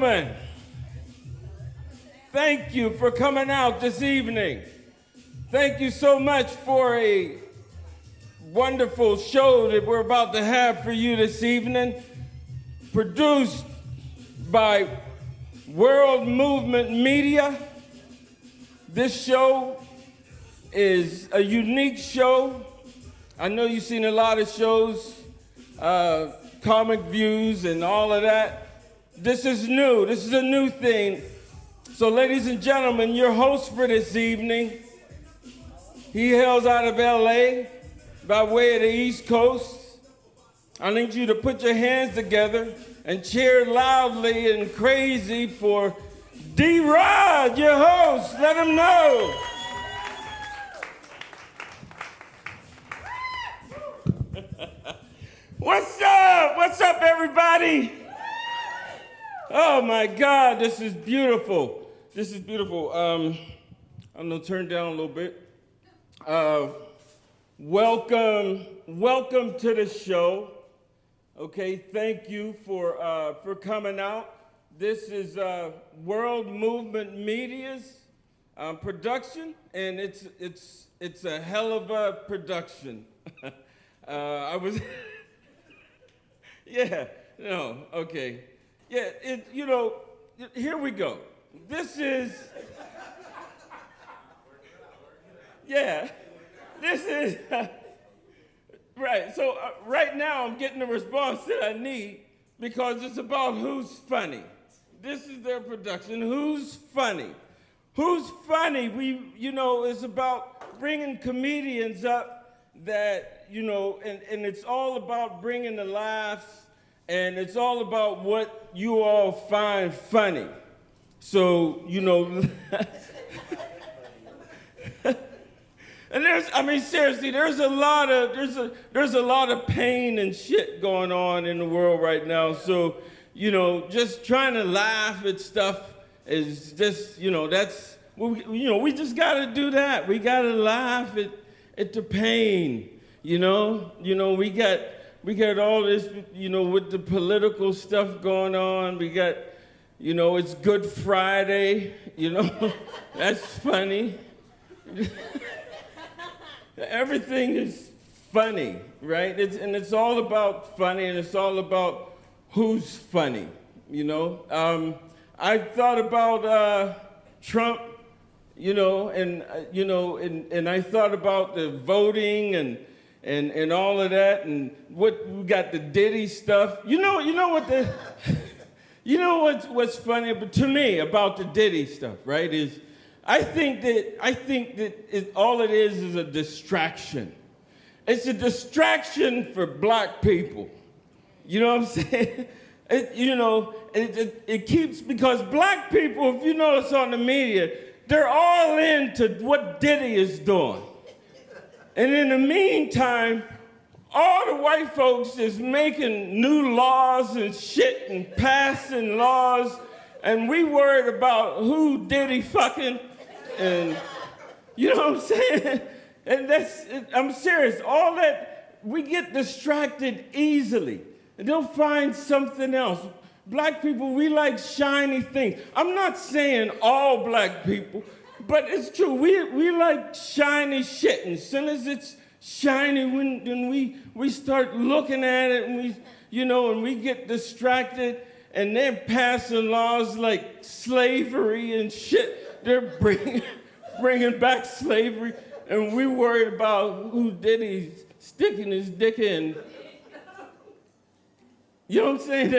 gentlemen, thank you for coming out this evening. Thank you so much for a wonderful show that we're about to have for you this evening, produced by World Movement Media. This show is a unique show. I know you've seen a lot of shows, Comic Views and all of that. This is new. This is a new thing. So ladies and gentlemen, your host for this evening, he hails out of LA by way of the East Coast. I need you to put your hands together and cheer loudly and crazy for D-Rod, your host. Let him know. What's up? What's up, everybody? Oh my God, this is beautiful. This is beautiful. I'm gonna turn down a little bit. Welcome to the show. Okay, thank you for coming out. This is World Movement Media's production, and it's a hell of a production. Okay. Yeah, here we go. This is right. So right now I'm getting the response that I need because it's about who's funny. This is their production. Who's funny? Who's funny? It's about bringing comedians up that, and it's all about bringing the laughs, and it's all about what you all find funny. So, and seriously, there's a lot of pain and shit going on in the world right now. So, just trying to laugh at stuff is just, we just gotta do that. We gotta laugh at the pain, we got all this, with the political stuff going on. We got, it's Good Friday, that's funny. Everything is funny, right? It's all about funny, and it's all about who's funny, I thought about Trump, and I thought about the voting and all of that, and what we got the Diddy stuff. What's funny, but to me about the Diddy stuff, right? Is I think that all it is a distraction. It's a distraction for black people. You know what I'm saying? It keeps, because black people, if you notice on the media, they're all into what Diddy is doing. And in the meantime, all the white folks is making new laws and shit and passing laws, and we worried about who Diddy fucking, and you know what I'm saying? And I'm serious, all that, we get distracted easily. And they'll find something else. Black people, we like shiny things. I'm not saying all black people, but it's true. We like shiny shit. And as soon as it's shiny, then we start looking at it, and and we get distracted, and they're passing laws like slavery and shit. They're bringing back slavery, and we worried about who Diddy's sticking his dick in. You know what I'm saying?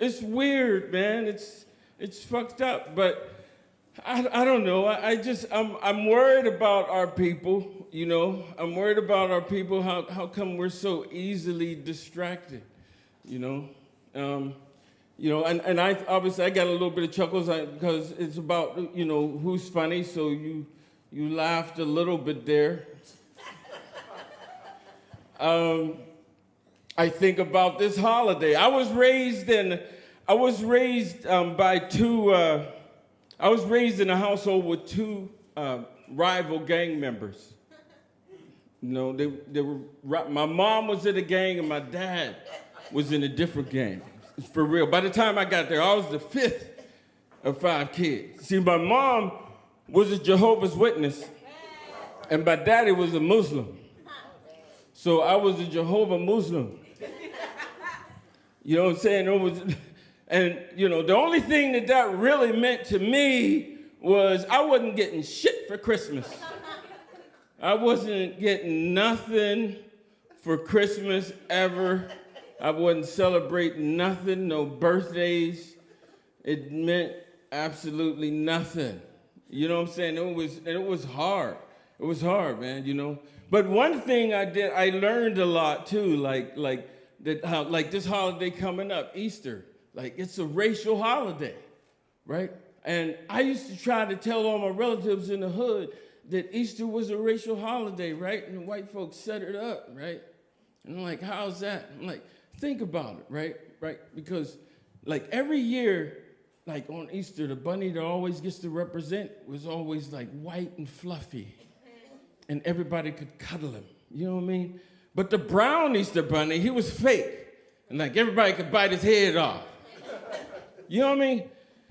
It's weird, man. It's fucked up. But I don't know. I'm worried about our people. I'm worried about our people. How come we're so easily distracted? And I obviously I got a little bit of chuckles because it's about who's funny. So you laughed a little bit there. I think about this holiday. I was raised in a household with two rival gang members. They were. My mom was in a gang and my dad was in a different gang. For real. By the time I got there, I was the fifth of 5 kids. See, my mom was a Jehovah's Witness, and my daddy was a Muslim. So I was a Jehovah Muslim. You know what I'm saying? The only thing that really meant to me was I wasn't getting shit for Christmas. I wasn't getting nothing for Christmas ever. I wasn't celebrating nothing, no birthdays. It meant absolutely nothing. You know what I'm saying? It was hard. It was hard, man, you know. But one thing I did, I learned a lot too, like this holiday coming up, Easter. Like, it's a racial holiday, right? And I used to try to tell all my relatives in the hood that Easter was a racial holiday, right? And the white folks set it up, right? And I'm like, how's that? I'm like, think about it, right? Right? Because, like, every year, like, on Easter, the bunny that always gets to represent was always, like, white and fluffy. And everybody could cuddle him. You know what I mean? But the brown Easter bunny, he was fake. And, like, everybody could bite his head off. You know what I mean?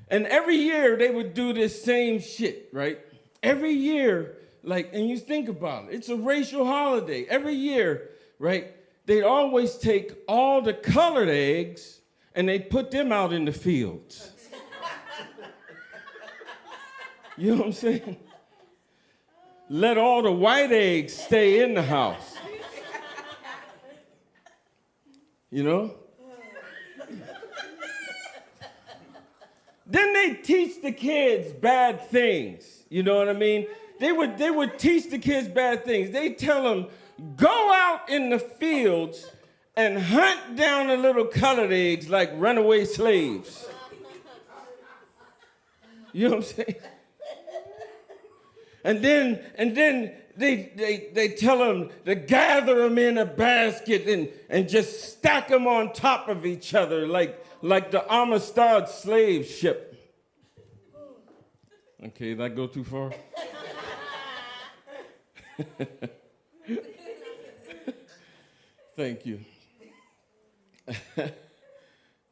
And every year, they would do this same shit, right? Every year, like, and you think about it, it's a racial holiday. Every year, right, they'd always take all the colored eggs and they'd put them out in the fields. You know what I'm saying? Let all the white eggs stay in the house. You know? Then they teach the kids bad things. You know what I mean? They would teach the kids bad things. They tell them, go out in the fields and hunt down the little colored eggs like runaway slaves. You know what I'm saying? And then they tell them to gather them in a basket and just stack them on top of each other like the Amistad slave ship. Okay, did that go too far? Thank you.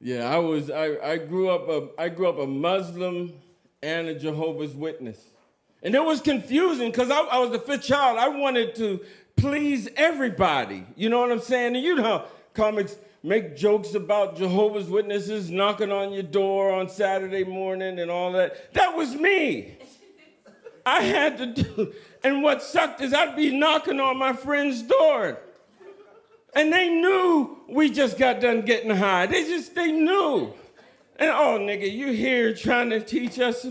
Yeah, I grew up a Muslim and a Jehovah's Witness. And it was confusing because I was the fifth child. I wanted to please everybody. You know what I'm saying? And you know how comics make jokes about Jehovah's Witnesses knocking on your door on Saturday morning and all that. That was me. I had to do. And what sucked is I'd be knocking on my friend's door. And they knew we just got done getting high. They knew. And, oh, nigga, you here trying to teach us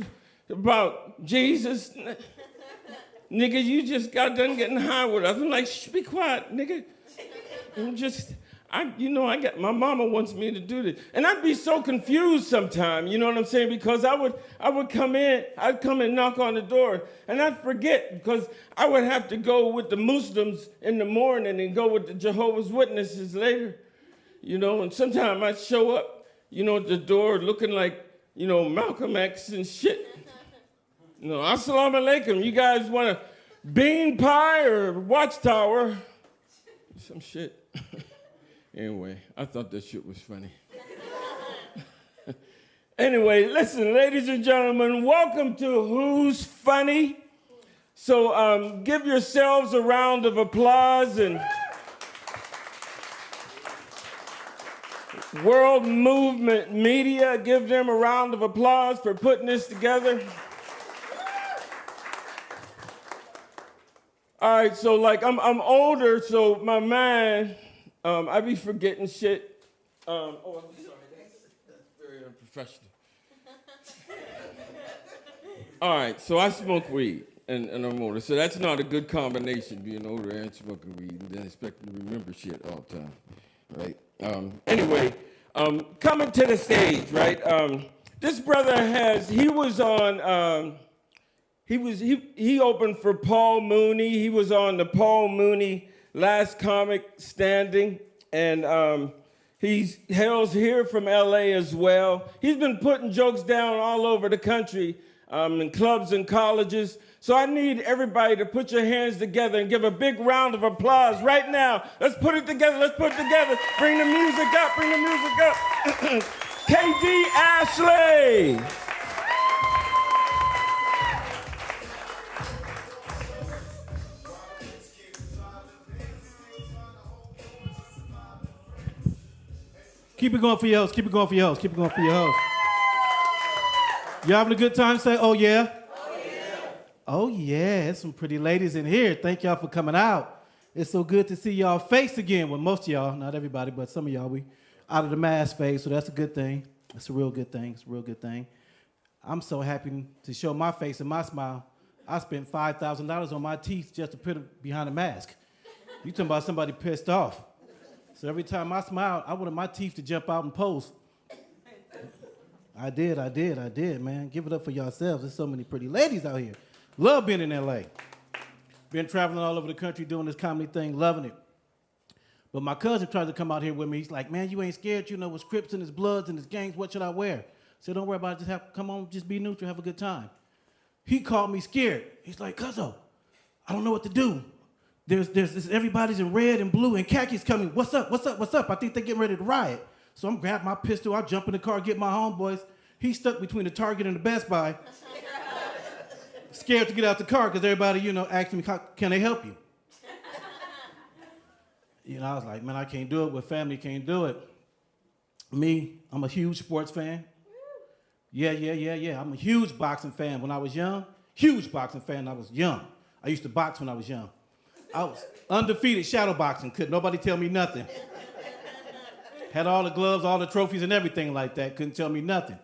about Jesus? Nigga, you just got done getting high with us. I'm like, shh, be quiet, nigga. My mama wants me to do this. And I'd be so confused sometimes, you know what I'm saying? Because I'd come and knock on the door, and I'd forget because I would have to go with the Muslims in the morning and go with the Jehovah's Witnesses later, you know? And sometimes I'd show up, you know, at the door looking like, you know, Malcolm X and shit. You know, assalamu alaikum, you guys want a bean pie or watchtower? Some shit. Anyway, I thought that shit was funny. Anyway, listen, ladies and gentlemen, welcome to Who's Funny? So give yourselves a round of applause, and World Movement Media, give them a round of applause for putting this together. All right, so like I'm older, so my mind, I be forgetting shit. I'm sorry, that's very unprofessional. All right, so I smoke weed and I'm older, so that's not a good combination, being older and smoking weed and then expecting to remember shit all the time, right? Anyway, coming to the stage, right? This brother he opened for Paul Mooney. He was on the Paul Mooney Last Comic Standing, and he hails here from LA as well. He's been putting jokes down all over the country in clubs and colleges. So I need everybody to put your hands together and give a big round of applause right now. Let's put it together. Let's put it together. Bring the music up. Bring the music up. KD Ashley. Keep it going for your host. Keep it going for your host. Keep it going for your host. You having a good time? Say, oh yeah. Oh yeah. Oh yeah. There's some pretty ladies in here. Thank y'all for coming out. It's so good to see y'all face again. Well, most of y'all, not everybody, but some of y'all, we out of the mask phase, so that's a good thing. It's a real good thing. It's a real good thing. I'm so happy to show my face and my smile. I spent $5,000 on my teeth just to put it behind a mask. You talking about somebody pissed off. So every time I smile, I wanted my teeth to jump out and pose. I did, man. Give it up for yourselves. There's so many pretty ladies out here. Love being in LA. Been traveling all over the country doing this comedy thing, loving it. But my cousin tried to come out here with me. He's like, man, you ain't scared, you know, with Crips and his Bloods and his gangs, what should I wear? I said, don't worry about it, come on, just be neutral, have a good time. He called me scared. He's like, Cuzzo, I don't know what to do. There's this, everybody's in red and blue and khakis coming. What's up? I think they're getting ready to riot. So I'm grabbing my pistol, I jump in the car, get my homeboys. He's stuck between the Target and the Best Buy. Scared to get out the car because everybody, you know, asking me, can they help you? You know, I was like, man, I can't do it with family, can't do it. Me, I'm a huge sports fan. Yeah. I'm a huge boxing fan when I was young. Huge boxing fan when I was young. I used to box when I was young. I was undefeated shadow boxing. Couldn't nobody tell me nothing. Had all the gloves, all the trophies and everything like that. Couldn't tell me nothing.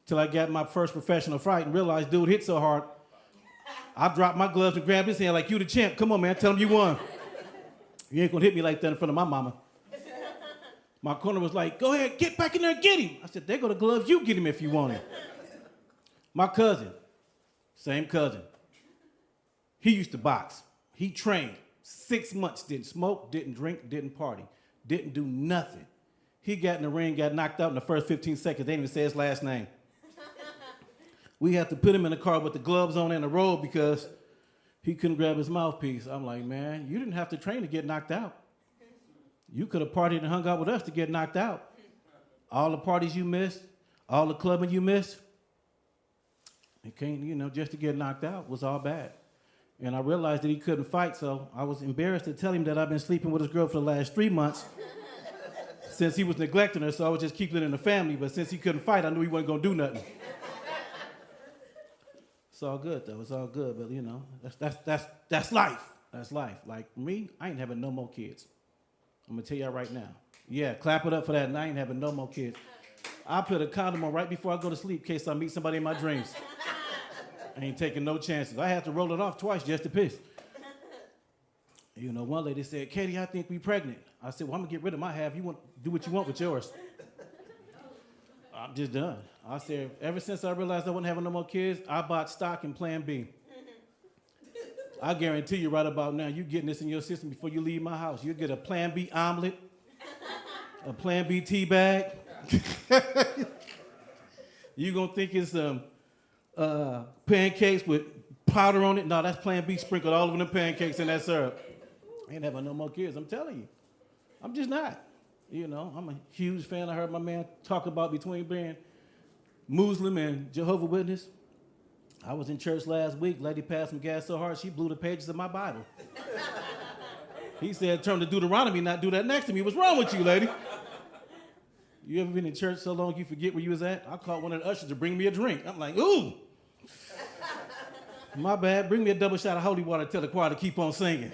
Till I got my first professional fight and realized dude hit so hard. I dropped my gloves and grabbed his hand like, you the champ. Come on, man, tell him you won. You ain't gonna hit me like that in front of my mama. My corner was like, go ahead, get back in there and get him. I said, there go the gloves, you get him if you want him. My cousin, same cousin. He used to box. He trained 6 months, didn't smoke, didn't drink, didn't party, didn't do nothing. He got in the ring, got knocked out in the first 15 seconds. They didn't even say his last name. We had to put him in the car with the gloves on and the robe because he couldn't grab his mouthpiece. I'm like, man, you didn't have to train to get knocked out. You could have partied and hung out with us to get knocked out. All the parties you missed, all the clubbing you missed, it can't, you know, just to get knocked out was all bad. And I realized that he couldn't fight, so I was embarrassed to tell him that I've been sleeping with his girl for the last 3 months since he was neglecting her, so I was just keeping it in the family. But since he couldn't fight, I knew he wasn't gonna do nothing. It's all good though. It's all good, but you know, that's life. That's life. Like me, I ain't having no more kids. I'm gonna tell y'all right now. Yeah, clap it up for that. And I ain't having no more kids. I put a condom on right before I go to sleep in case I meet somebody in my dreams. I ain't taking no chances. I had to roll it off twice just to piss. You know, one lady said, Katie, I think we pregnant. I said, well, I'm gonna get rid of my half. You want do what you want with yours. I'm just done. I said, ever since I realized I wasn't having no more kids, I bought stock in Plan B. I guarantee you right about now, you getting this in your system before you leave my house. You'll get a Plan B omelet, a Plan B tea bag. You gonna think it's pancakes with powder on it? No, that's Plan B sprinkled all over the pancakes and that syrup. I ain't having no more kids, I'm telling you. I'm just not. You know, I'm a huge fan. I heard my man talk about between being Muslim and Jehovah's Witness. I was in church last week. Lady passed some gas so hard, she blew the pages of my Bible. He said, turn to Deuteronomy, not do that next to me. What's wrong with you, lady? You ever been in church so long you forget where you was at? I called one of the ushers to bring me a drink. I'm like, ooh. My bad, bring me a double shot of holy water, tell the choir to keep on singing.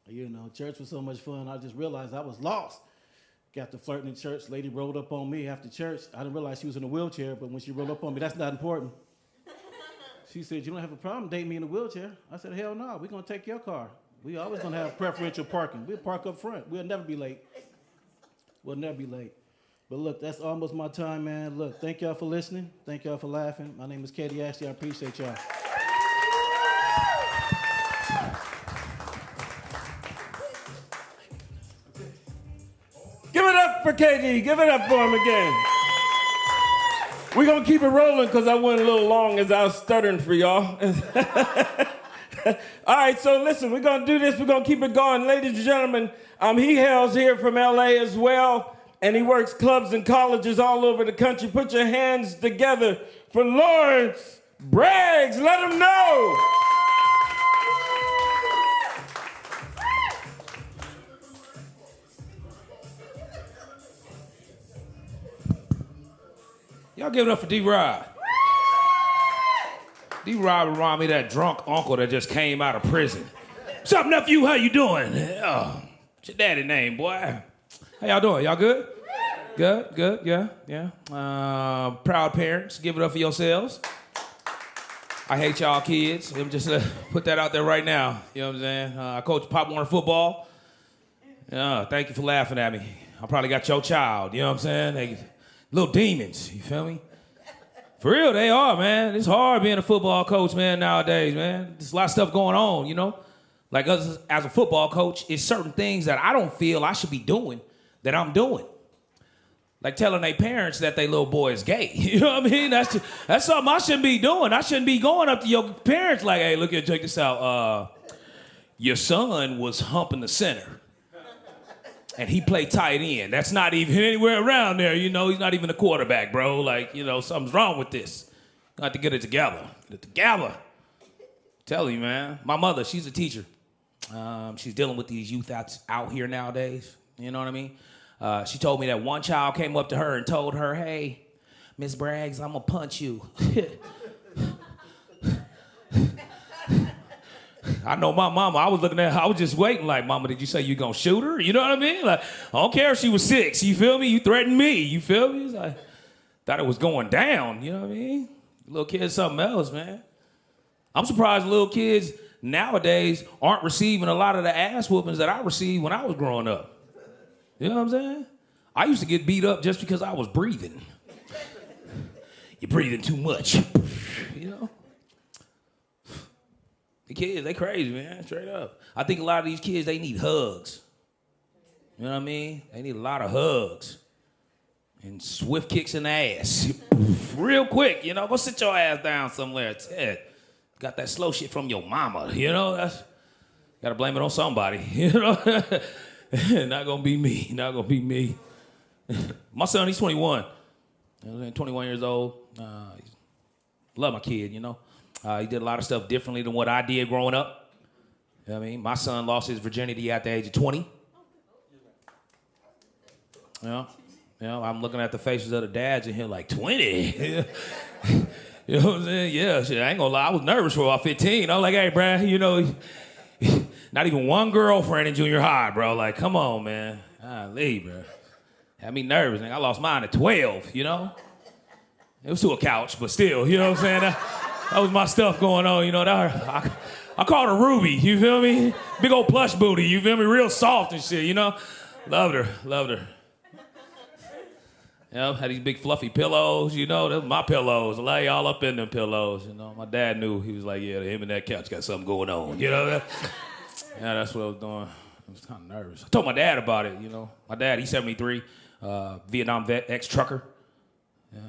You know, church was so much fun, I just realized I was lost. Got to flirting in church, lady rolled up on me after church. I didn't realize she was in a wheelchair, but when she rolled up on me, that's not important. She said, you don't have a problem dating me in a wheelchair? I said, hell no, we're gonna take your car. We always gonna have preferential parking. We'll park up front. We'll never be late. We'll never be late. But look, that's almost my time, man. Look, thank y'all for listening. Thank y'all for laughing. My name is KD Ashley. I appreciate y'all. Give it up for KD. Give it up for him again. We're going to keep it rolling because I went a little long as I was stuttering for y'all. All right, so listen, we're going to do this. We're going to keep it going. Ladies and gentlemen, he hails here from L.A. as well, and he works clubs and colleges all over the country. Put your hands together for Lawrence Braggs. Let him know. Y'all give it up for D-Rob. D-Rob remind me of that drunk uncle that just came out of prison. What's up, nephew? How you doing? Oh, what's your daddy name, boy? How y'all doing? Y'all good? Good, yeah. Proud parents, give it up for yourselves. I hate y'all kids. Let me just put that out there right now. You know what I'm saying? I coach Pop Warner football. Thank you for laughing at me. I probably got your child, you know what I'm saying? They, little demons, you feel me? For real, they are, man. It's hard being a football coach, man, nowadays, man. There's a lot of stuff going on, you know? Like us as a football coach, it's certain things that I don't feel I should be doing that I'm doing. Like telling their parents that their little boy is gay. You know what I mean? That's something I shouldn't be doing. I shouldn't be going up to your parents like, hey, look here, check this out. Your son was humping the center. And he played tight end. That's not even anywhere around there, you know? He's not even a quarterback, bro. Like, you know, something's wrong with this. You have to get it together. Get it together. Tell you, man. My mother, she's a teacher. She's dealing with these youth out here nowadays. You know what I mean? She told me that one child came up to her and told her, hey, Miss Braggs, I'm going to punch you. I know my mama, I was looking at her, I was just waiting like, mama, did you say you gonna shoot her? You know what I mean? Like, I don't care if she was 6, you feel me? You threatened me, you feel me? It's like, thought it was going down, you know what I mean? Little kids something else, man. I'm surprised little kids nowadays aren't receiving a lot of the ass whoopings that I received when I was growing up. You know what I'm saying? I used to get beat up just because I was breathing. You're breathing too much, you know? The kids, they crazy, man, straight up. I think a lot of these kids, they need hugs. You know what I mean? They need a lot of hugs. And swift kicks in the ass. Real quick, you know, go sit your ass down somewhere. Ted, got that slow shit from your mama, you know? Gotta blame it on somebody, you know? Not gonna be me, not gonna be me. My son, he's 21. You know, 21 years old. Love my kid, you know? He did a lot of stuff differently than what I did growing up. You know what I mean? My son lost his virginity at the age of 20. You know, I'm looking at the faces of the dads in here like, 20? You know what I'm saying? Yeah, shit, I ain't gonna lie. I was nervous for about 15. I was like, hey, bruh, you know, not even one girlfriend in junior high, bro. Like, come on, man. Golly, bro. Had me nervous. I lost mine at 12, you know? It was to a couch, but still, you know what I'm saying? That was my stuff going on, you know. I called her Ruby, you feel me? Big old plush booty, you feel me? Real soft and shit, you know? Loved her. You know, had these big fluffy pillows, you know? Those were my pillows. I lay all up in them pillows, you know? My dad knew. He was like, yeah, him and that couch got something going on, you know? Yeah, that's what I was doing. I was kind of nervous. I told my dad about it, you know? My dad, he's 73, Vietnam vet, ex-trucker. Yeah.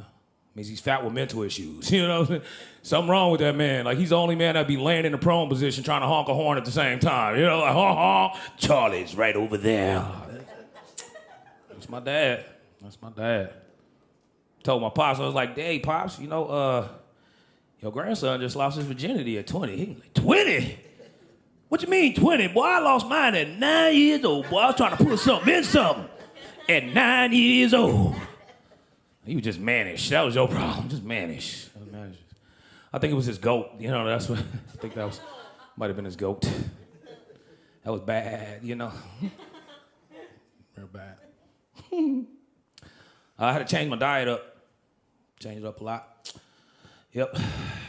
Means he's fat with mental issues, you know? Something wrong with that man. Like, he's the only man that'd be laying in the prone position trying to honk a horn at the same time. You know, like, honk, Charlie's right over there. That's my dad. Told my pops, I was like, hey, Pops, you know, your grandson just lost his virginity at 20. He was like, 20? What you mean 20? Boy, I lost mine at 9 years old. Boy, I was trying to put something in something at 9 years old. You were just mannish. That was your problem. Just mannish. I think it was his goat. You know, that's what I think that was. Might have been his goat. That was bad, you know. Real bad. I had to change my diet up. Change it up a lot. Yep.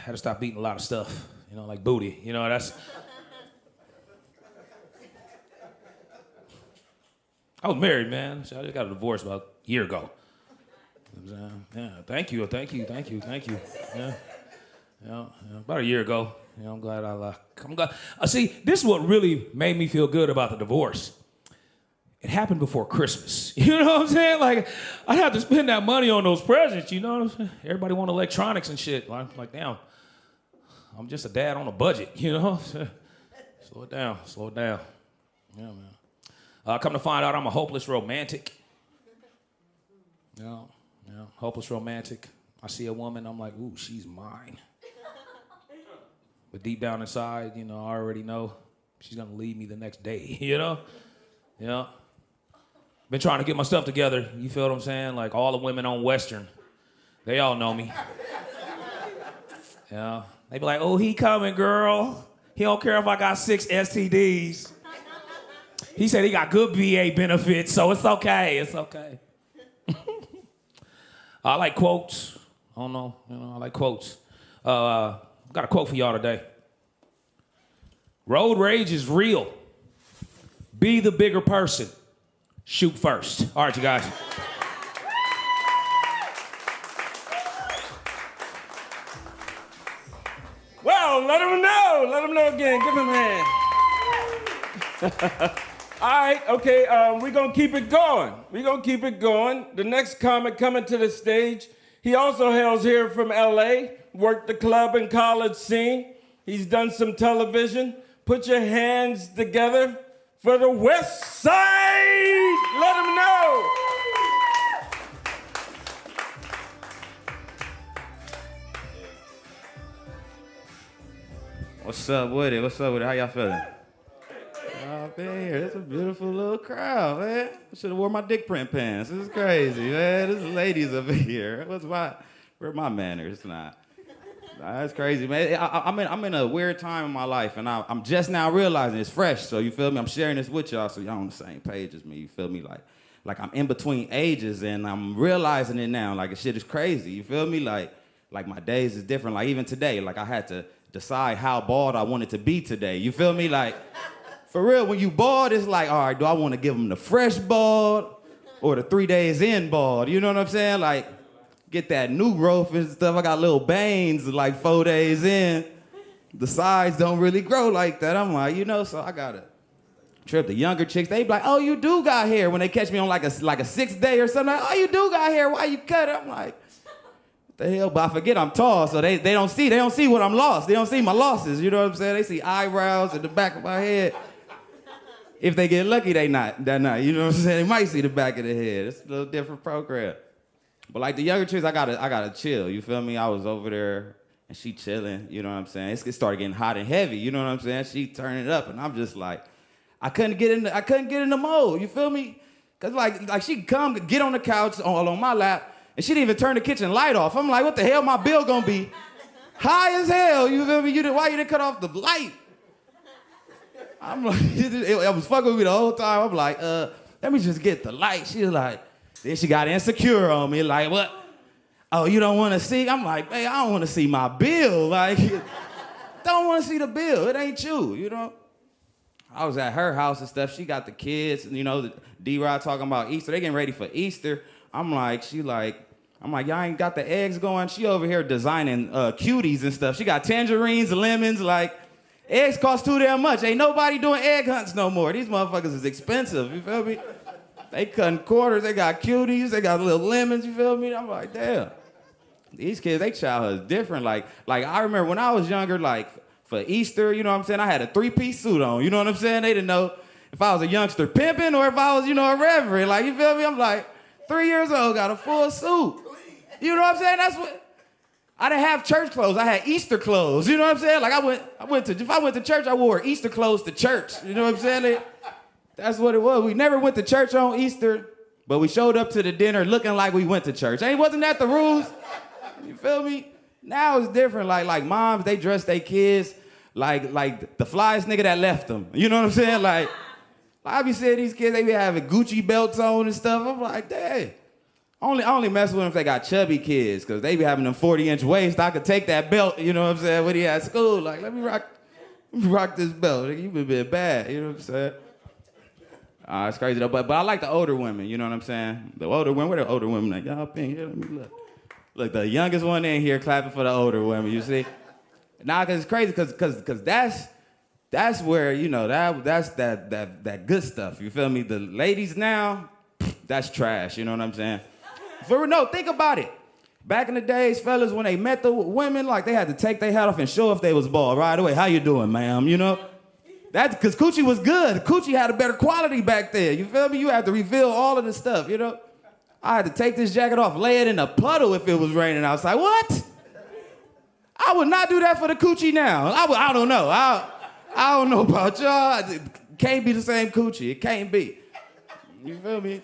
Had to stop eating a lot of stuff. You know, like booty. You know, that's. I was married, man. So I just got a divorce about a year ago. Yeah, thank you. Yeah, about a year ago. You know, I'm glad see, this is what really made me feel good about the divorce. it happened before Christmas. You know what I'm saying? Like, I'd have to spend that money on those presents, you know what I'm saying? Everybody want electronics and shit. Like, damn, I'm just a dad on a budget, you know? Slow it down. Yeah, man. Come to find out, I'm a hopeless romantic. Yeah, hopeless romantic. I see a woman, I'm like, ooh, she's mine. But deep down inside, you know, I already know she's gonna leave me the next day, you know? Yeah. Been trying to get my stuff together, you feel what I'm saying? Like all the women on Western, they all know me. Yeah. They be like, oh, he coming, girl. He don't care if I got 6 STDs. He said he got good VA benefits, so it's okay, it's okay. I like quotes. I don't know, you know, I like quotes. Got a quote for y'all today. Road rage is real. Be the bigger person. Shoot first. All right, you guys. Well, let him know. Let him know again. Give him a hand. All right, okay, we're going to keep it going. The next comic coming to the stage, he also hails here from L.A., worked the club and college scene. He's done some television. Put your hands together for the West Side. Let him know. What's up with it? How y'all feeling? Oh, man, it's a beautiful little crowd, man. I should have wore my dick print pants. This is crazy, man. This is ladies over here. Where are my manners? Nah, that's crazy, man. I'm in a weird time in my life, and I'm just now realizing it's fresh. So you feel me? I'm sharing this with y'all, so y'all on the same page as me. You feel me? Like I'm in between ages, and I'm realizing it now. Like, the shit is crazy. You feel me? Like my days is different. Like even today, like I had to decide how bald I wanted to be today. You feel me? Like, for real, when you bald, it's like, all right, do I want to give them the fresh bald or the 3 days in bald? You know what I'm saying? Like, get that new growth and stuff. I got little bangs like 4 days in. The sides don't really grow like that. I'm like, you know, so I got to trip the younger chicks. They be like, oh, you do got hair. When they catch me on like a 6th day or something, like, oh, you do got hair. Why you cut it? I'm like, the hell, but I forget I'm tall, so they don't see what I'm lost. They don't see my losses, you know what I'm saying? They see eyebrows at the back of my head. If they get lucky, they're not, you know what I'm saying? They might see the back of the head. It's a little different program. But like the younger chicks, I gotta chill, you feel me? I was over there, and she chilling, you know what I'm saying? It started getting hot and heavy, you know what I'm saying? She turning it up, and I'm just like, I couldn't get in the mode, you feel me? Cause like she come, get on the couch on my lap, and she didn't even turn the kitchen light off. I'm like, what the hell my bill gonna be? High as hell, you feel me? Why you didn't cut off the light? I'm like, it was fucking with me the whole time. I'm like, let me just get the light. She was like, then she got insecure on me, like, what? Oh, you don't wanna see? I'm like, man, I don't wanna see my bill. Like, don't wanna see the bill. It ain't you know? I was at her house and stuff. She got the kids, and you know, D-Rod talking about Easter. They getting ready for Easter. I'm like, y'all ain't got the eggs going? She over here designing cuties and stuff. She got tangerines, lemons, like, eggs cost too damn much. Ain't nobody doing egg hunts no more. These motherfuckers is expensive, you feel me? They cutting quarters, they got cuties, they got little lemons, you feel me? I'm like, damn. These kids, they childhood is different. Like I remember when I was younger, like, for Easter, you know what I'm saying? I had a 3-piece suit on, you know what I'm saying? They didn't know if I was a youngster pimping or if I was, you know, a reverend. Like, you feel me? I'm like, 3 years old, got a full suit. You know what I'm saying? That's what, I didn't have church clothes. I had Easter clothes. You know what I'm saying? Like if I went to church, I wore Easter clothes to church. You know what I'm saying? That's what it was. We never went to church on Easter, but we showed up to the dinner looking like we went to church. Wasn't that the rules? You feel me? Now it's different. Like moms, they dress their kids like the flyest nigga that left them. You know what I'm saying? Like I be seeing these kids, they be having Gucci belts on and stuff. I'm like, dang. I only mess with them if they got chubby kids, because they be having them 40-inch waists. I could take that belt, you know what I'm saying, when he at school. Like, let me rock this belt. You been bad, you know what I'm saying? It's crazy though, but I like the older women, you know what I'm saying? The older women, where the older women at? Y'all up in here, let me look. Look, the youngest one in here clapping for the older women, you see? Nah, because it's crazy, because that's where, you know, that's that good stuff. You feel me? The ladies now, that's trash. You know what I'm saying? No, think about it. Back in the days, fellas, when they met the women, like they had to take their hat off and show if they was bald right away. How you doing, ma'am? You know? That's because coochie was good. Coochie had a better quality back then. You feel me? You had to reveal all of the stuff, you know? I had to take this jacket off, lay it in a puddle if it was raining outside. What? I would not do that for the coochie now. I don't know. I don't know about y'all. It can't be the same coochie. It can't be. You feel me?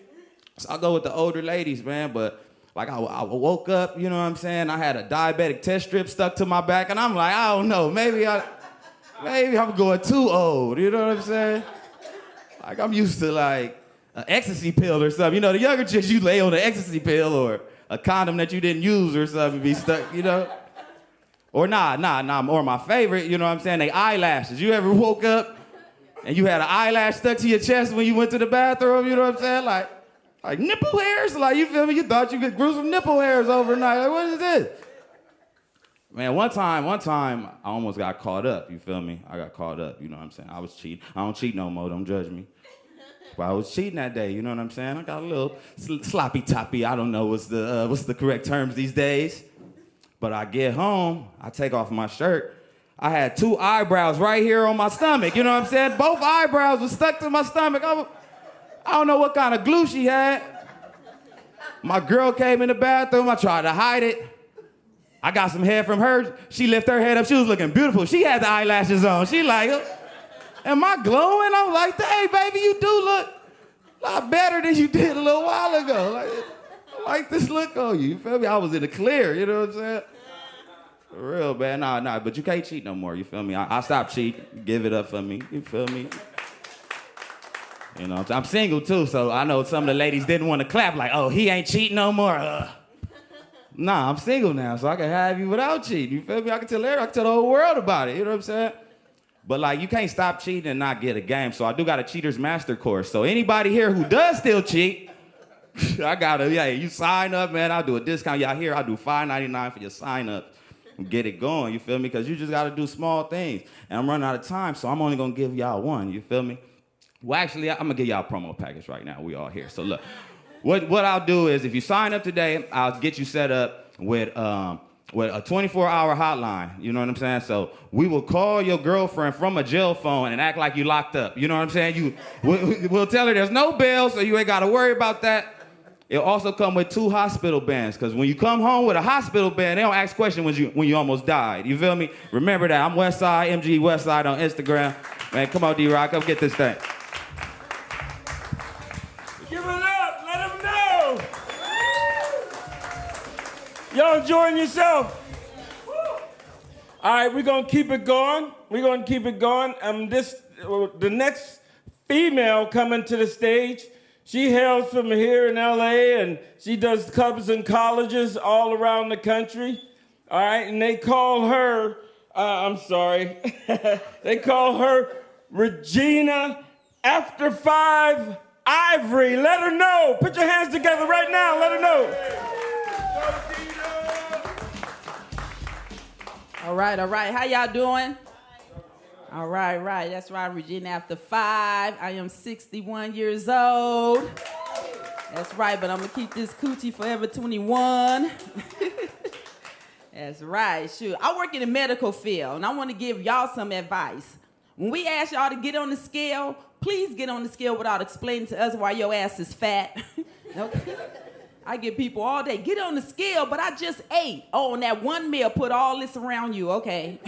So I go with the older ladies, man, but like I woke up, you know what I'm saying? I had a diabetic test strip stuck to my back, and I'm like, I don't know, maybe I'm going too old, you know what I'm saying? Like I'm used to like an ecstasy pill or something. You know, the younger chicks, you lay on an ecstasy pill or a condom that you didn't use or something, be stuck, you know? Or or my favorite, you know what I'm saying? They eyelashes. You ever woke up and you had an eyelash stuck to your chest when you went to the bathroom, you know what I'm saying? Like nipple hairs, like you feel me? You thought you could grow some nipple hairs overnight. Like, what is this? Man, one time, I almost got caught up, you feel me? I got caught up, you know what I'm saying? I was cheating. I don't cheat no more, don't judge me. But I was cheating that day, you know what I'm saying? I got a little sloppy toppy. I don't know what's the correct terms these days. But I get home, I take off my shirt. I had 2 eyebrows right here on my stomach, you know what I'm saying? Both eyebrows were stuck to my stomach. I don't know what kind of glue she had. My girl came in the bathroom. I tried to hide it. I got some hair from her. She lifted her head up. She was looking beautiful. She had the eyelashes on. She like, am I glowing? I'm like, hey, baby, you do look a lot better than you did a little while ago. I like this look on you. You feel me? I was in the clear, you know what I'm saying? For real, man. Nah, but you can't cheat no more, you feel me? I stopped cheating. Give it up for me, you feel me? You know, I'm single too, so I know some of the ladies didn't want to clap like, oh, he ain't cheating no more. Nah, I'm single now, so I can have you without cheating. You feel me? I can tell the whole world about it. You know what I'm saying? But like, you can't stop cheating and not get a game. So I do got a cheater's master course. So anybody here who does still cheat, you sign up, man. I'll do a discount. Y'all here, I'll do $5.99 for your sign up. Get it going. You feel me? Because you just got to do small things. And I'm running out of time, so I'm only gonna give y'all one. You feel me? Well, actually, I'm gonna give y'all a promo package right now. We all here. So look, what I'll do is if you sign up today, I'll get you set up with a 24-hour hotline. You know what I'm saying? So we will call your girlfriend from a jail phone and act like you locked up. You know what I'm saying? We'll tell her there's no bail, so you ain't gotta worry about that. It'll also come with 2 hospital bands, because when you come home with a hospital band, they don't ask questions when you almost died. You feel me? Remember that. I'm Westside, MG Westside on Instagram. Man, come on, D-Rock, come get this thing. Give it up. Let them know. Y'all enjoying yourself? All right, we're going to keep it going. The next female coming to the stage, she hails from here in LA, and she does clubs and colleges all around the country. All right, and they call her, they call her Regina After 5 Ivory. Let her know. Put your hands together right now. Let her know. All right. How y'all doing? All right. That's right, Regina After 5. I am 61 years old. That's right, but I'm going to keep this coochie forever 21. That's right. Shoot. I work in the medical field, and I want to give y'all some advice. When we ask y'all to get on the scale, please get on the scale without explaining to us why your ass is fat. Okay? I get people all day, get on the scale, but I just ate. Oh, and that one meal put all this around you, okay.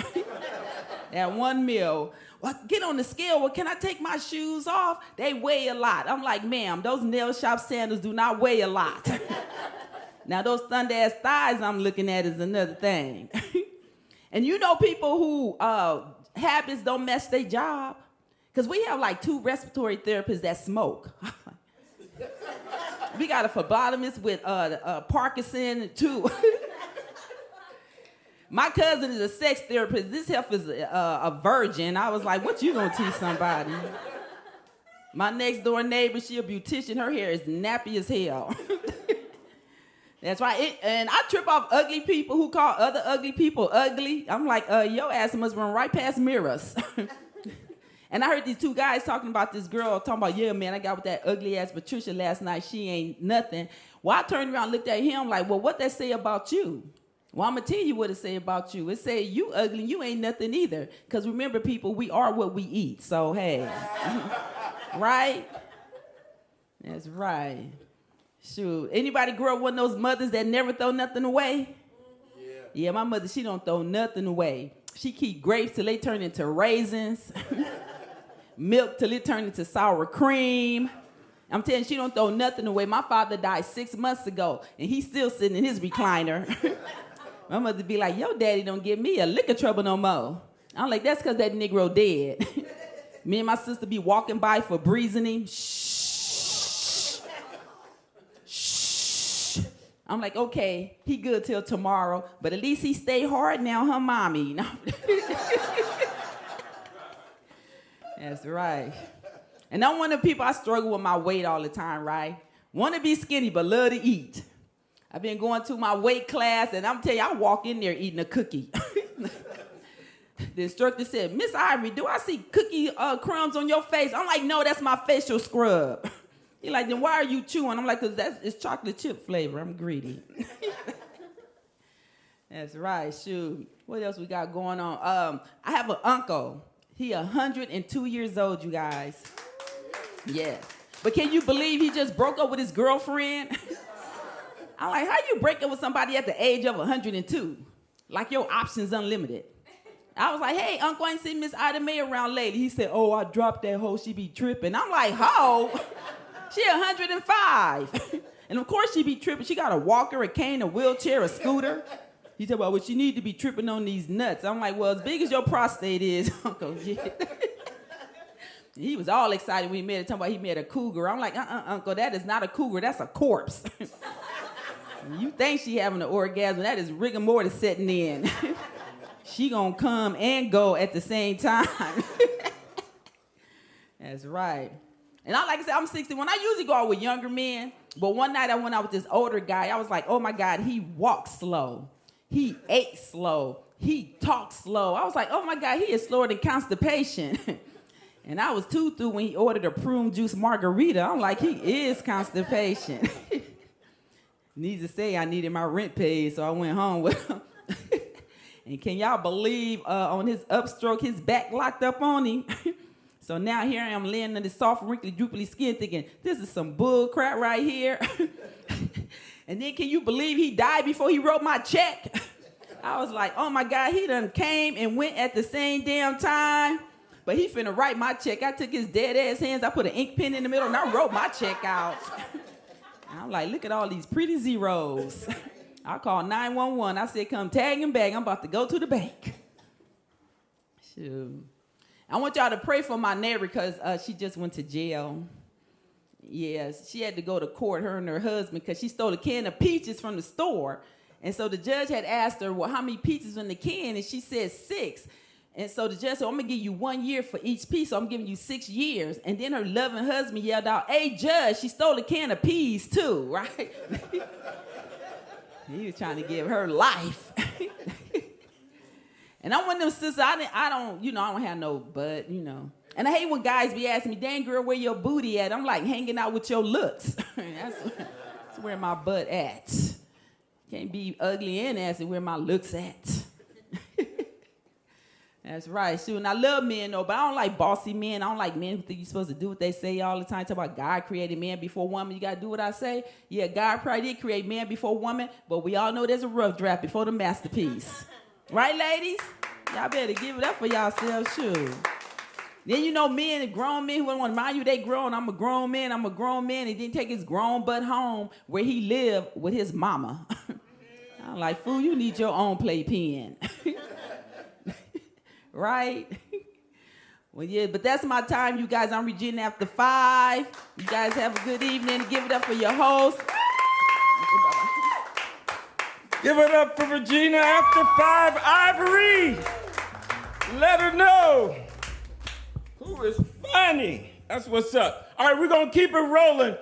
That one meal. Well, get on the scale. Well, can I take my shoes off? They weigh a lot. I'm like, ma'am, those nail shop sandals do not weigh a lot. Now, those thunder-ass thighs I'm looking at is another thing. And you know people who habits don't match their job? Because we have like 2 respiratory therapists that smoke. We got a phlebotomist with Parkinson, too. My cousin is a sex therapist. This heifer is a virgin. I was like, what you gonna teach somebody? My next door neighbor, she a beautician. Her hair is nappy as hell. That's right. And I trip off ugly people who call other ugly people ugly. I'm like, your ass must run right past mirrors. And I heard these two guys talking about this girl, talking about, yeah, man, I got with that ugly ass Patricia last night. She ain't nothing. Well, I turned around and looked at him like, well, what that say about you? Well, I'm going to tell you what it say about you. It say you ugly, you ain't nothing either. Because remember, people, we are what we eat. So, hey. Right? That's right. Shoot. Anybody grow up one of those mothers that never throw nothing away? Yeah, my mother, she don't throw nothing away. She keep grapes till they turn into raisins. Milk till it turn into sour cream. I'm telling you, she don't throw nothing away. My father died 6 months ago, and he's still sitting in his recliner. My mother be like, your daddy don't give me a lick of trouble no more. I'm like, that's because that Negro dead. Me and my sister be walking by for breezing him. Shh. Shh. I'm like, okay, he good till tomorrow, but at least he stay hard now, huh, mommy? That's right. And I'm one of the people, I struggle with my weight all the time, right? Want to be skinny, but love to eat. I've been going to my weight class, and I'm telling you, I walk in there eating a cookie. The instructor said, Miss Ivory, do I see cookie crumbs on your face? I'm like, no, that's my facial scrub. He's like, then why are you chewing? I'm like, because it's chocolate chip flavor. I'm greedy. That's right, shoot. What else we got going on? I have an uncle. He 102 years old, you guys. Yes. But can you believe he just broke up with his girlfriend? I'm like, how you break up with somebody at the age of 102? Like your options unlimited. I was like, hey, uncle, I ain't seen Miss Ida Mae around lately. He said, oh, I dropped that hoe, she be tripping. I'm like, ho? She 105. And of course she be tripping. She got a walker, a cane, a wheelchair, a scooter. He said, well, she need to be tripping on these nuts. I'm like, well, as big as your prostate is, uncle, yeah. He was all excited when he met it, talking about he met a cougar. I'm like, uncle, that is not a cougar, that's a corpse. You think she having an orgasm, that is rigor mortis setting in. She gonna come and go at the same time. That's right. And like I said, I'm 61. I usually go out with younger men, but one night I went out with this older guy. I was like, oh my God, he walked slow. He ate slow. He talked slow. I was like, oh my God, he is slower than constipation. And I was too through when he ordered a prune juice margarita. I'm like, he is constipation. Needs to say I needed my rent paid, so I went home with him. And can y'all believe on his upstroke, his back locked up on him? So now here I am laying on this soft, wrinkly, droopy skin thinking, this is some bull crap right here. And then can you believe he died before he wrote my check? I was like, oh my God, he done came and went at the same damn time. But he finna write my check. I took his dead ass hands, I put an ink pen in the middle, and I wrote my check out. And I'm like, look at all these pretty zeros. I called 911. I said, come tag him back. I'm about to go to the bank. Shoot. I want y'all to pray for my neighbor because she just went to jail. Yes, she had to go to court, her and her husband, because she stole a can of peaches from the store. And so the judge had asked her, well, how many peaches in the can? And she said 6. And so the judge said, I'm going to give you 1 year for each piece, so I'm giving you 6 years. And then her loving husband yelled out, hey, judge, she stole a can of peas too, right? He was trying to give her life. And I'm one of them sisters, I don't have no butt, And I hate when guys be asking me, dang girl, where your booty at? I'm like, hanging out with your looks. That's where my butt at. Can't be ugly and asking where my looks at. That's right, shoot. And I love men, though, but I don't like bossy men. I don't like men who think you're supposed to do what they say all the time. Talk about God created man before woman. You got to do what I say. Yeah, God probably did create man before woman, but we all know there's a rough draft before the masterpiece. Right, ladies? Y'all better give it up for yourselves, shoot. Then men, grown men who want to remind you they grown. I'm a grown man. He didn't take his grown butt home where he lived with his mama. I'm like, fool, you need your own playpen. Right? Well, yeah, but that's my time, you guys. I'm Regina after 5. You guys have a good evening. Give it up for your host. Give it up for Regina after 5, Ivory. Let her know who is funny. That's what's up. All right, we're going to keep it rolling.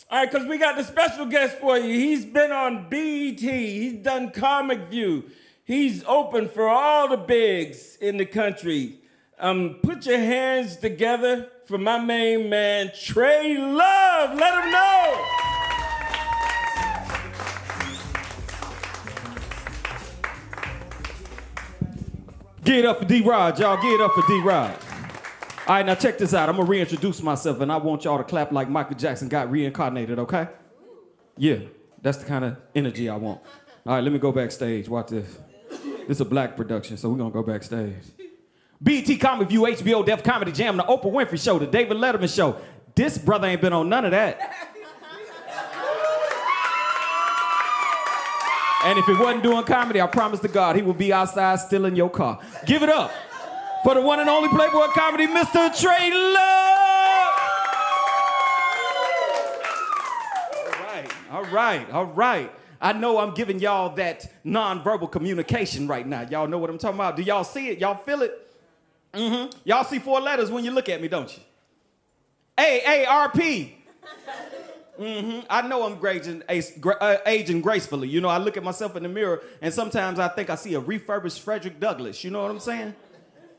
All right, because we got the special guest for you. He's been on BET. He's done Comic View. He's open for all the bigs in the country. Put your hands together for my main man, Trey Love. Let him know. Get it up for D-Rod, y'all. Get it up for D-Rod. All right, now check this out. I'm gonna reintroduce myself, and I want y'all to clap like Michael Jackson got reincarnated, okay? Yeah, that's the kind of energy I want. All right, let me go backstage. Watch this. This is a black production, so we're gonna go backstage. BET Comedy View, HBO Def Comedy Jam, the Oprah Winfrey Show, the David Letterman Show. This brother ain't been on none of that. And if it wasn't doing comedy, I promise to God, he will be outside still in your car. Give it up for the one and only Playboy Comedy, Mr. Trey Love. All right. I know I'm giving y'all that nonverbal communication right now. Y'all know what I'm talking about. Do y'all see it? Y'all feel it? Mm-hmm. Y'all see 4 letters when you look at me, don't you? AARP. Mm-hmm. I know I'm aging gracefully. You know, I look at myself in the mirror, and sometimes I think I see a refurbished Frederick Douglass. You know what I'm saying?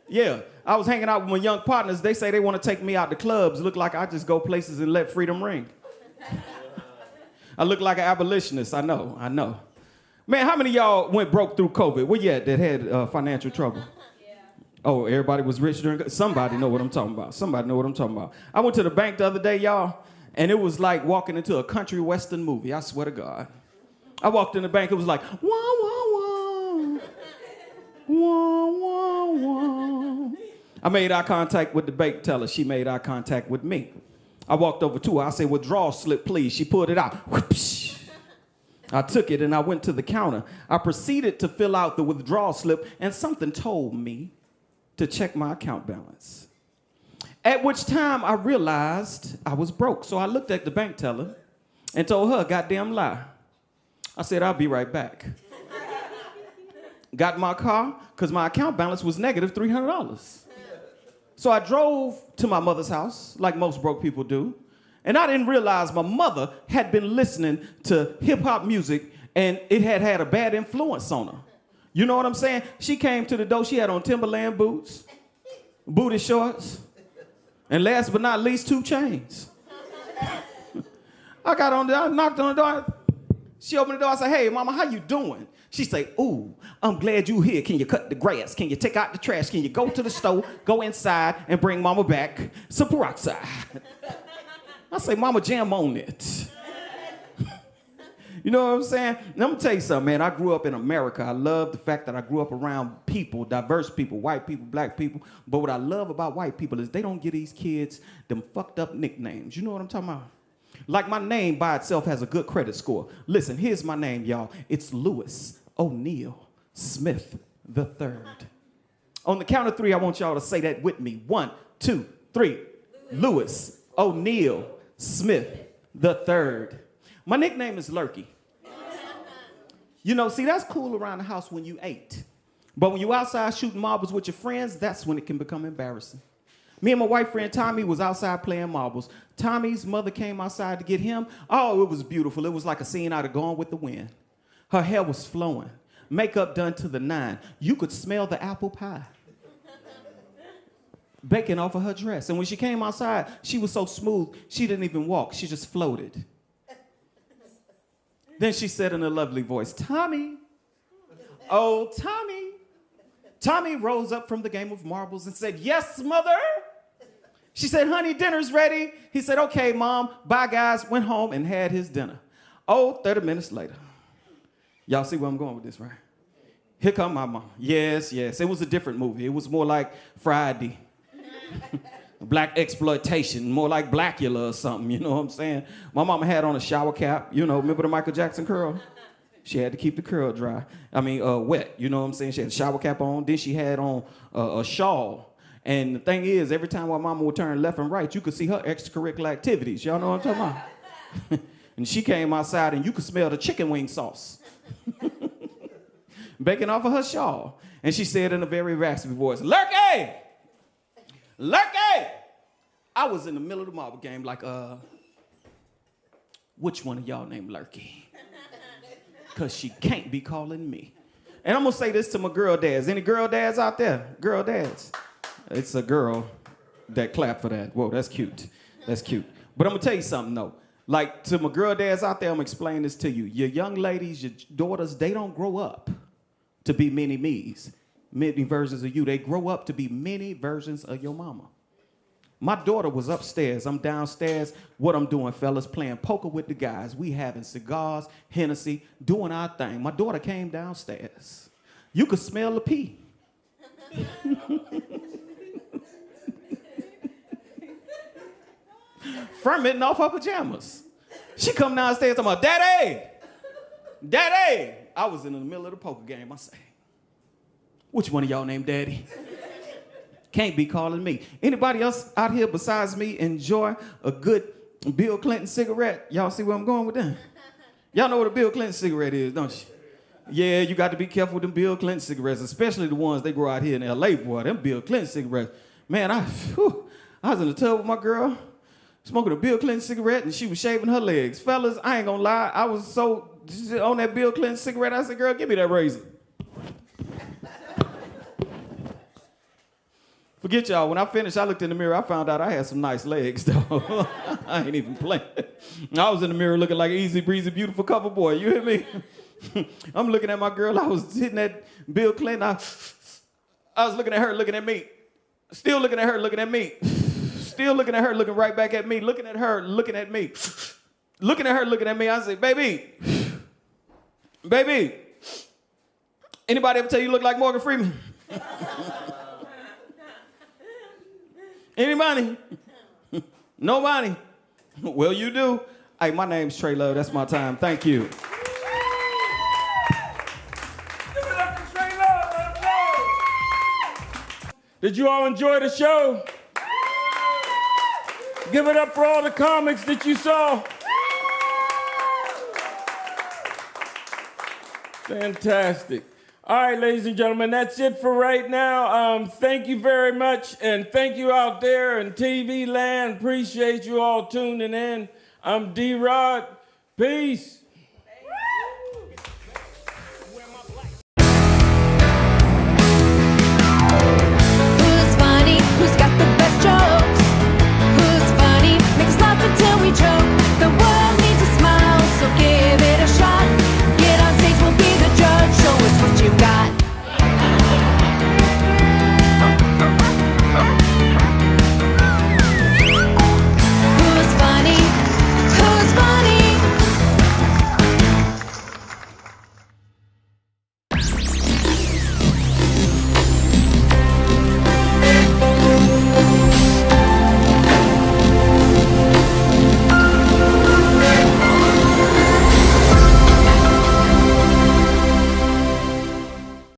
Yeah. I was hanging out with my young partners. They say they want to take me out to clubs. Look like I just go places and let freedom ring. I look like an abolitionist. I know. Man, how many of y'all went broke through COVID? Where you at that had financial trouble? Oh, everybody was rich during. Somebody know what I'm talking about. I went to the bank the other day, y'all, and it was like walking into a country western movie. I swear to God. I walked in the bank. It was like wah wah wah, wah wah wah. I made eye contact with the bank teller. She made eye contact with me. I walked over to her. I said, "Withdrawal slip, please." She pulled it out. Whoosh. I took it and I went to the counter. I proceeded to fill out the withdrawal slip, and something told me to check my account balance. At which time I realized I was broke. So I looked at the bank teller and told her a goddamn lie. I said, "I'll be right back." Got in my car because my account balance was negative $300. So I drove to my mother's house, like most broke people do, and I didn't realize my mother had been listening to hip-hop music, and it had a bad influence on her. You know what I'm saying? She came to the door, she had on Timberland boots, booty shorts, and last but not least, 2 chains. I got on there, I knocked on the door. She opened the door, I said, "Hey, mama, how you doing?" She say, "Ooh, I'm glad you here. Can you cut the grass? Can you take out the trash? Can you go to the store, go inside, and bring mama back some peroxide?" I say, "Mama, jam on it." You know what I'm saying? And I'm gonna tell you something, man. I grew up in America. I love the fact that I grew up around people, diverse people, white people, black people. But what I love about white people is they don't give these kids them fucked up nicknames. You know what I'm talking about? Like my name by itself has a good credit score. Listen, here's my name, y'all. It's Lewis O'Neal Smith III. On the count of 3, I want y'all to say that with me. 1, 2, 3. Lewis O'Neal Smith III. My nickname is Lurky. You know, see, that's cool around the house when you 8. But when you outside shooting marbles with your friends, that's when it can become embarrassing. Me and my white friend Tommy was outside playing marbles. Tommy's mother came outside to get him. Oh, it was beautiful. It was like a scene out of Gone with the Wind. Her hair was flowing, makeup done to the 9. You could smell the apple pie baking off of her dress. And when she came outside, she was so smooth, she didn't even walk. She just floated. Then she said in a lovely voice, "Tommy, oh, Tommy." Tommy rose up from the game of marbles and said, "Yes, mother." She said, "Honey, dinner's ready." He said, "Okay, Mom. Bye, guys." Went home and had his dinner. Oh, 30 minutes later. Y'all see where I'm going with this, right? Here come my mom. Yes. It was a different movie. It was more like Friday. Black exploitation, more like Blackula or something, you know what I'm saying? My mama had on a shower cap, you know, remember the Michael Jackson curl? She had to keep the curl dry. Wet, you know what I'm saying? She had a shower cap on, then she had on a shawl. And the thing is, every time my mama would turn left and right, you could see her extracurricular activities. Y'all know what I'm talking about? And she came outside and you could smell the chicken wing sauce baking off of her shawl. And she said in a very raspy voice, "Lurky! Lurky!" I was in the middle of the marble game like, which one of y'all named Lurky? Because she can't be calling me. And I'm going to say this to my girl dads. Any girl dads out there? Girl dads. It's a girl that clapped for that. Whoa, that's cute. That's cute. But I'm gonna tell you something though. Like to my girl dads out there, I'm gonna explain this to you. Your young ladies, your daughters, they don't grow up to be mini me's, many versions of you. They grow up to be many versions of your mama. My daughter was upstairs. I'm downstairs. What I'm doing, fellas, playing poker with the guys. We having cigars, Hennessy, doing our thing. My daughter came downstairs. You could smell the pee. Fermenting off her pajamas. She come downstairs talking about, Daddy! Daddy! I was in the middle of the poker game. I say, which one of y'all named Daddy? Can't be calling me. Anybody else out here besides me enjoy a good Bill Clinton cigarette? Y'all see where I'm going with that? Y'all know what a Bill Clinton cigarette is, don't you? Yeah, you got to be careful with them Bill Clinton cigarettes, especially the ones they grow out here in L.A., boy. Them Bill Clinton cigarettes. Man, I was in the tub with my girl, smoking a Bill Clinton cigarette, and she was shaving her legs. Fellas, I ain't gonna lie, I was so on that Bill Clinton cigarette, I said, girl, give me that razor. Forget y'all, when I finished, I looked in the mirror, I found out I had some nice legs, though. I ain't even playing. I was in the mirror looking like an easy breezy, beautiful cover boy, you hear me? I'm looking at my girl, I was hitting that Bill Clinton, I was looking at her, looking at me. Still looking at her, looking at me. Still looking at her, looking right back at me. Looking at her, looking at me. Looking at her, looking at me. I say, baby, baby, anybody ever tell you look like Morgan Freeman? Anybody? Nobody? Well, you do. Hey, my name's Trey Love. That's my time. Thank you. Give it up for Trey Love. Let him know. Did you all enjoy the show? Give it up for all the comics that you saw. Fantastic. All right, ladies and gentlemen, that's it for right now. Thank you very much, and thank you out there in TV land. Appreciate you all tuning in. I'm D-Rod. Peace.